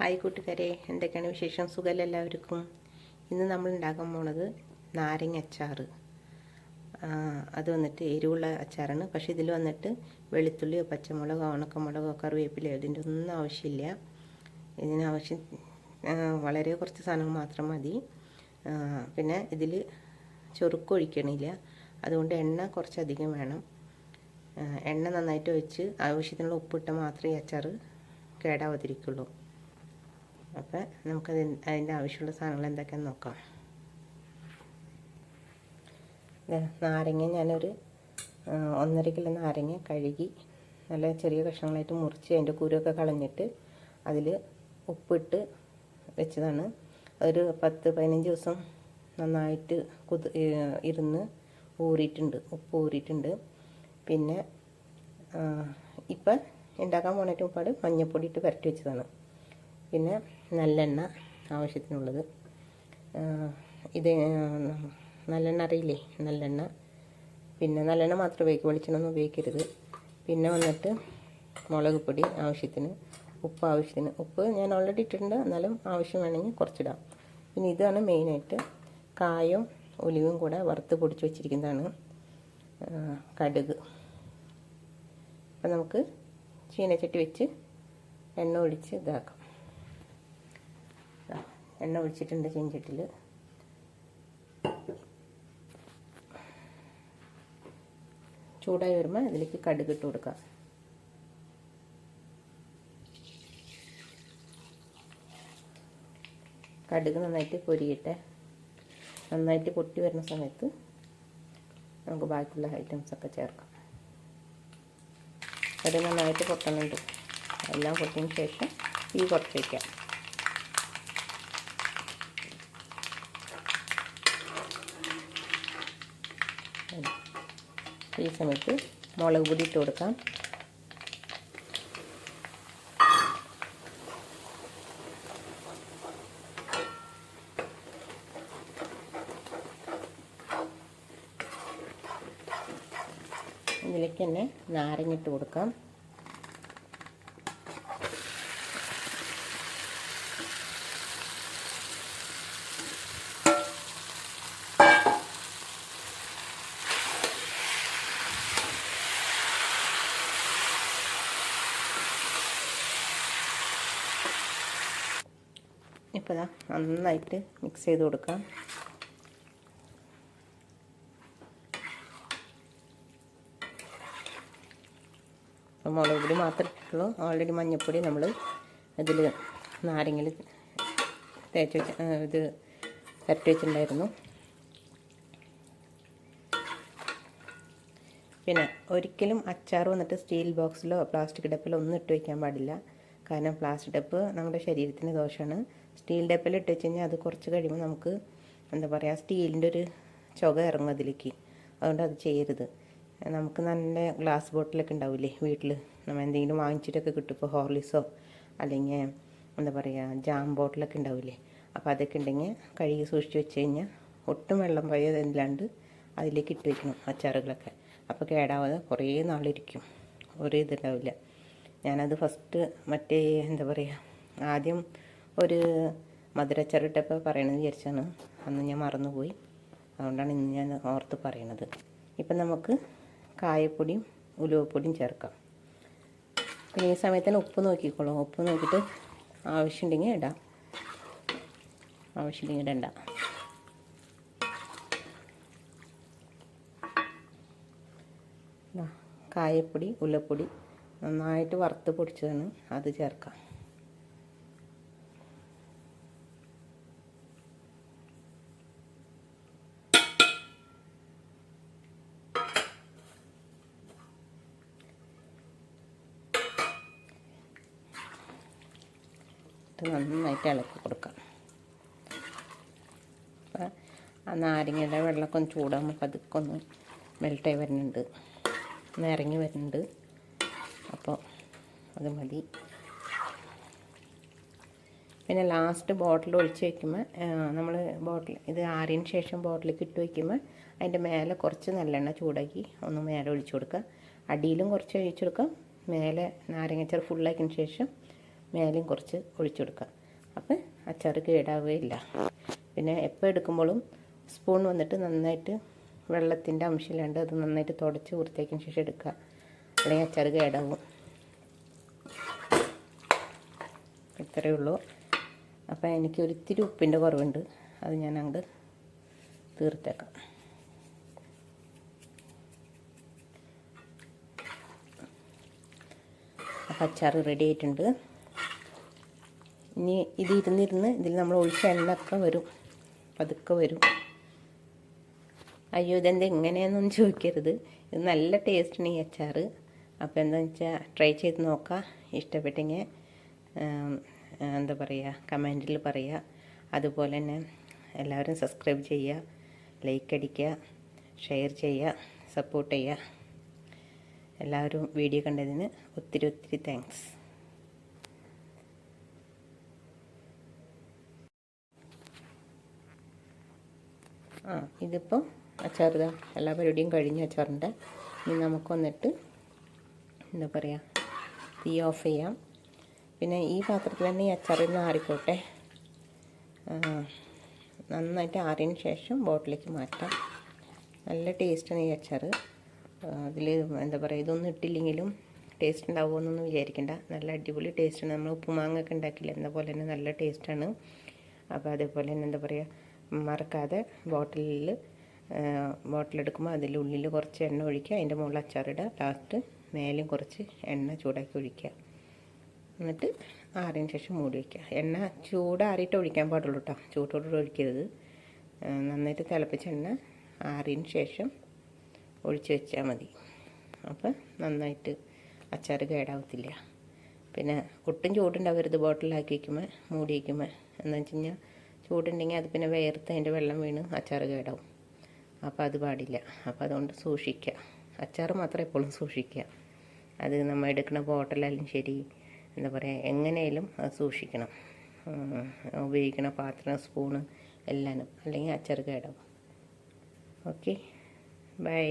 Hi കൂട്ടുകാരെ, എന്തൊക്കെയാണ് വിശേഷം? സുഖമല്ല എല്ലാവർക്കും. ഇന്ന് നമ്മൾ ഉണ്ടാക്കാൻ പോണത് നാരങ്ങ അച്ചാർ. അത് വന്നിട്ട് എരിവുള്ള അച്ചാറാണ്. പക്ഷേ ഇതിൽ വന്നിട്ട് വെളുത്തുള്ളിയോ പച്ചമുളകോ ഉണക്കമുളകോ കറിവേപ്പിലയോ ഇതിൻ്റെ ഒന്നും ആവശ്യമില്ല. ഇതിനാവശ്യം വളരെ കുറച്ച് സാധനങ്ങൾ മാത്രം മതി. പിന്നെ ഇതിൽ ചൊറുക്കൊഴിക്കണില്ല, അതുകൊണ്ട് എണ്ണ കുറച്ചധികം വേണം. എണ്ണ നന്നായിട്ട് ഒഴിച്ച് ആവശ്യത്തിനുള്ള ഉപ്പിട്ട് മാത്രമേ ഈ അച്ചാർ കേടാവാതിരിക്കുള്ളൂ. അപ്പോൾ അതിൻ്റെ ആവശ്യമുള്ള സാധനങ്ങൾ എന്തൊക്കെയാണെന്ന് നോക്കാം. നാരങ്ങ ഞാനൊരു 1.5 കിലോ നാരങ്ങ കഴുകി നല്ല ചെറിയ കഷ്ണങ്ങളായിട്ട് മുറിച്ച് അതിൻ്റെ കുരുവൊക്കെ കളഞ്ഞിട്ട് അതിൽ ഉപ്പിട്ട് വെച്ചതാണ്. ഒരു 10-15 ദിവസം നന്നായിട്ട് ഇരുന്ന് ഊറിയിട്ടുണ്ട്, ഉപ്പ് ഊറിയിട്ടുണ്ട്. പിന്നെ ഇപ്പം ഉണ്ടാക്കാൻ പോണേറ്റ് മുമ്പാട് മഞ്ഞൾപ്പൊടി ഇട്ട് പുരട്ടി വെച്ചതാണ്. പിന്നെ നല്ലെണ്ണ ആവശ്യത്തിനുള്ളത്. ഇത് നല്ലെണ്ണ അറിയില്ലേ, നല്ലെണ്ണ. പിന്നെ നല്ലെണ്ണ മാത്രം ഉപയോഗിക്കും, വെളിച്ചെണ്ണ ഒന്നും ഉപയോഗിക്കരുത്. പിന്നെ വന്നിട്ട് മുളക് പൊടി ആവശ്യത്തിന്, ഉപ്പ് ആവശ്യത്തിന്. ഉപ്പ് ഞാൻ ഓൾറെഡി ഇട്ടിട്ടുണ്ട്, എന്നാലും ആവശ്യം വേണമെങ്കിൽ കുറച്ചിടാം. പിന്നെ ഇതാണ് മെയിനായിട്ട്. കായും ഒലിവും കൂടെ വറുത്ത് പൊടിച്ച് വെച്ചിരിക്കുന്നതാണ്. കടുക്. അപ്പം നമുക്ക് ചീനച്ചട്ടി വെച്ച് എണ്ണ ഒഴിച്ച് ഇതാക്കാം. എണ്ണ ഒഴിച്ചിട്ടുണ്ട് ചീനച്ചട്ടിയിൽ. ചൂടായി വരുമ്പോൾ ഇതിലേക്ക് കടുക് ഇട്ട് കൊടുക്കാം. കടുക് നന്നായിട്ട് പൊരിയട്ടെ. നന്നായിട്ട് പൊട്ടി വരുന്ന സമയത്ത് നമുക്ക് ബാക്കിയുള്ള ഐറ്റംസൊക്കെ ചേർക്കാം. അത് നന്നായിട്ട് പൊട്ടണുണ്ട്. എല്ലാം പൊട്ടിയതിന് ശേഷം തീ കുറച്ച് വയ്ക്കാം. ഈ സമയത്ത് മുളക് പൊടി ഇട്ട് കൊടുക്കാം. ഇതിലേക്ക് തന്നെ നാരങ്ങ ഇട്ട് കൊടുക്കാം. ഇപ്പോൾ നന്നായിട്ട് മിക്സ് ചെയ്ത് കൊടുക്കാം. മുളക് പൊടി മാത്രമേ ഇട്ടുള്ളൂ. ഓൾറെഡി മഞ്ഞൾപ്പൊടി നമ്മൾ ഇതിൽ നാരങ്ങയിൽ തേച്ച് വെച്ച് ഇത് പുരട്ടി വെച്ചിട്ടുണ്ടായിരുന്നു. പിന്നെ ഒരിക്കലും അച്ചാർ വന്നിട്ട് സ്റ്റീൽ ബോക്സിലോ പ്ലാസ്റ്റിക് ഡപ്പിലോ ഒന്നും ഇട്ട് വയ്ക്കാൻ പാടില്ല. കാരണം പ്ലാസ്റ്റിക് ഡപ്പ് നമ്മുടെ ശരീരത്തിന് ദോഷമാണ്. സ്റ്റീൽ ഡപ്പിൽ ഇട്ട് വെച്ച് കഴിഞ്ഞാൽ അത് കുറച്ച് കഴിയുമ്പോൾ നമുക്ക് എന്താ പറയുക, സ്റ്റീലിൻ്റെ ഒരു ചുക ഇറങ്ങും അതിലേക്ക്. അതുകൊണ്ട് അത് ചെയ്യരുത്. നമുക്ക് നല്ല ഗ്ലാസ് ബോട്ടിലൊക്കെ ഉണ്ടാവില്ലേ വീട്ടിൽ, നമ്മൾ എന്തെങ്കിലും വാങ്ങിച്ചിട്ടൊക്കെ കിട്ടും. ഇപ്പോൾ ഹോർലിക്സോ അല്ലെങ്കിൽ എന്താ പറയുക ജാം ബോട്ടിലൊക്കെ ഉണ്ടാവില്ലേ, അപ്പോൾ അതൊക്കെ ഉണ്ടെങ്കിൽ കഴുകി സൂക്ഷിച്ച് വെച്ച് കഴിഞ്ഞാൽ ഒട്ടും വെള്ളം പോയതില്ലാണ്ട് അതിലേക്ക് ഇട്ട് വയ്ക്കണം അച്ചാറുകളൊക്കെ. അപ്പോൾ കേടാവാതെ കുറേ നാളിരിക്കും, ഒരു ഇതുണ്ടാവില്ല. ഞാനത് ഫസ്റ്റ് മറ്റേ എന്താ പറയുക ആദ്യം ഒരു മധുരച്ചാറിട്ടപ്പോൾ പറയണമെന്ന് വിചാരിച്ചാണ്. അന്ന് ഞാൻ മറന്നുപോയി, അതുകൊണ്ടാണ് ഇന്ന് ഞാൻ ഓർത്ത് പറയണത്. ഇപ്പം നമുക്ക് കായപ്പൊടിയും ഉലുവപ്പൊടിയും ചേർക്കാം. പിന്നെ ഈ സമയത്തിന് ഉപ്പ് നോക്കിക്കോളൂ. ഉപ്പ് നോക്കിയിട്ട് ആവശ്യമുണ്ടെങ്കിൽ ഇടാം, ആവശ്യമില്ലെങ്കിൽ ഇടണ്ട. കായപ്പൊടി ഉലുവപ്പൊടി നന്നായിട്ട് വറുത്ത് പൊടിച്ചതാണ്, അത് ചേർക്കാം. നന്നായിട്ട് ഇളക്കി കൊടുക്കാം. അപ്പം ആ നാരങ്ങയുടെ വെള്ളമൊക്കെ ഒന്ന് ചൂടാകുമ്പോൾ പതുക്കെ ഒന്ന് മെൽട്ടായി വരുന്നുണ്ട്, നിറങ്ങി വരുന്നുണ്ട്. അപ്പോൾ അത് മതി. പിന്നെ ലാസ്റ്റ് ബോട്ടിൽ ഒഴിച്ച് വയ്ക്കുമ്പോൾ നമ്മൾ ബോട്ടിൽ ഇത് ആറിയതിന് ശേഷം ബോട്ടിലേക്ക് ഇട്ട് വയ്ക്കുമ്പോൾ അതിൻ്റെ മേലെ കുറച്ച് നല്ലെണ്ണ ചൂടാക്കി ഒന്ന് മേലെ ഒഴിച്ചു കൊടുക്കുക. അടിയിലും കുറച്ച് ഒഴിച്ചു കൊടുക്കാം. മേലെ നാരങ്ങച്ചാർ ഫുള്ളാക്കിയതിന് ശേഷം മേലെയും കുറച്ച് ഒഴിച്ചു കൊടുക്കുക. അപ്പം അച്ചാർ കേടാവുകയില്ല. പിന്നെ എപ്പോൾ എടുക്കുമ്പോഴും സ്പൂൺ വന്നിട്ട് നന്നായിട്ട് വെള്ളത്തിൻ്റെ അംശമില്ലാണ്ട് അത് നന്നായിട്ട് തുടച്ച് വൃത്തിയാക്കിയതിന് ശേഷം എടുക്കുക, അല്ലെങ്കിൽ അച്ചാർ കേടാവും. ഇത്രയേ ഉള്ളൂ. അപ്പോൾ എനിക്ക് ഒരിത്തിരി ഉപ്പിൻ്റെ കുറവുണ്ട്, അത് ഞാൻ അങ്ങോട്ട് തീർത്തേക്കാം. അപ്പോൾ അച്ചാർ റെഡി ആയിട്ടുണ്ട്. ഇനി ഇത് ഇരുന്നിരുന്ന് ഇതിൽ നമ്മൾ ഒഴിച്ച എണ്ണയൊക്കെ വരും, പതുക്കെ വരും. അയ്യോ ഇതെന്താ എങ്ങനെയാണെന്നൊന്നും ചോദിക്കരുത്, ഇത് നല്ല ടേസ്റ്റാണ് ഈ അച്ചാർ. അപ്പോൾ എന്താണെന്ന് വെച്ചാൽ ട്രൈ ചെയ്ത് നോക്കുക. ഇഷ്ടപ്പെട്ടെങ്കിൽ എന്താ പറയുക, കമൻറ്റിൽ പറയുക. അതുപോലെ തന്നെ എല്ലാവരും സബ്സ്ക്രൈബ് ചെയ്യുക, ലൈക്ക് അടിക്കുക, ഷെയർ ചെയ്യുക, സപ്പോർട്ട് ചെയ്യുക. എല്ലാവരും വീഡിയോ കണ്ടതിന് ഒത്തിരി ഒത്തിരി താങ്ക്സ്. ഇതിപ്പോൾ അച്ചാർ ഇതാ എല്ലാ പരിപാടിയും കഴിഞ്ഞ അച്ചാറിൻ്റെ. ഇനി നമുക്ക് വന്നിട്ട് എന്താ പറയുക, തീ ഓഫ് ചെയ്യാം. പിന്നെ ഈ പാത്രത്തിൽ തന്നെ ഈ അച്ചാറിൽ നിന്ന് ആറിക്കോട്ടെ. നന്നായിട്ട് ആറിയതിന് ശേഷം ബോട്ടിലേക്ക് മാറ്റാം. നല്ല ടേസ്റ്റാണ് ഈ അച്ചാർ. അതിൽ എന്താ പറയുക, ഇതൊന്നും ഇട്ടില്ലെങ്കിലും ടേസ്റ്റ് ഉണ്ടാവുമെന്നൊന്നും വിചാരിക്കേണ്ട, നല്ല അടിപൊളി ടേസ്റ്റാണ്. നമ്മൾ ഉപ്പുമാങ്ങയൊക്കെ ഉണ്ടാക്കില്ല എന്ന പോലെ തന്നെ നല്ല ടേസ്റ്റാണ്. അപ്പോൾ അതേപോലെ തന്നെ എന്താ പറയുക, മറക്കാതെ ബോട്ടിലെടുക്കുമ്പോൾ അതിൻ്റെ ഉള്ളിൽ കുറച്ച് എണ്ണ ഒഴിക്കുക, അതിൻ്റെ മുകളിൽ അച്ചാറിടുക, ലാസ്റ്റ് മേലും കുറച്ച് എണ്ണ ചൂടാക്കി ഒഴിക്കുക. എന്നിട്ട് ആറിയതിന് ശേഷം മൂടി വയ്ക്കുക. എണ്ണ ചൂടാറിയിട്ട് ഒഴിക്കാൻ പാടുള്ളൂ കേട്ടോ, ചൂടോടെ ഒഴിക്കരുത്. നന്നായിട്ട് തിളപ്പിച്ച എണ്ണ ആറിയതിന് ശേഷം ഒഴിച്ച് വെച്ചാൽ മതി. അപ്പം നന്നായിട്ട് അച്ചാർ കേടാവത്തില്ല. പിന്നെ ഒട്ടും ചൂടുണ്ടാവരുത് ബോട്ടിലാക്കി വയ്ക്കുമ്പോൾ, മൂടി വയ്ക്കുമ്പോൾ. എന്താണെന്ന് വെച്ച് കഴിഞ്ഞാൽ ചൂടുണ്ടെങ്കിൽ അത് പിന്നെ വേർത്ത് അതിൻ്റെ വെള്ളം വീണ് അച്ചാർ കേടാവും. അപ്പോൾ അത് പാടില്ല. അപ്പോൾ അതുകൊണ്ട് സൂക്ഷിക്കുക, അച്ചാർ മാത്രം എപ്പോഴും സൂക്ഷിക്കുക. അത് നമ്മൾ എടുക്കുന്ന ബോട്ടിലായാലും ശരി, എന്താ പറയുക, എങ്ങനെയായാലും അത് സൂക്ഷിക്കണം. ഉപയോഗിക്കുന്ന പാത്രം, സ്പൂണ് എല്ലാനും, അല്ലെങ്കിൽ അച്ചാർ കേടാവും. Okay, by.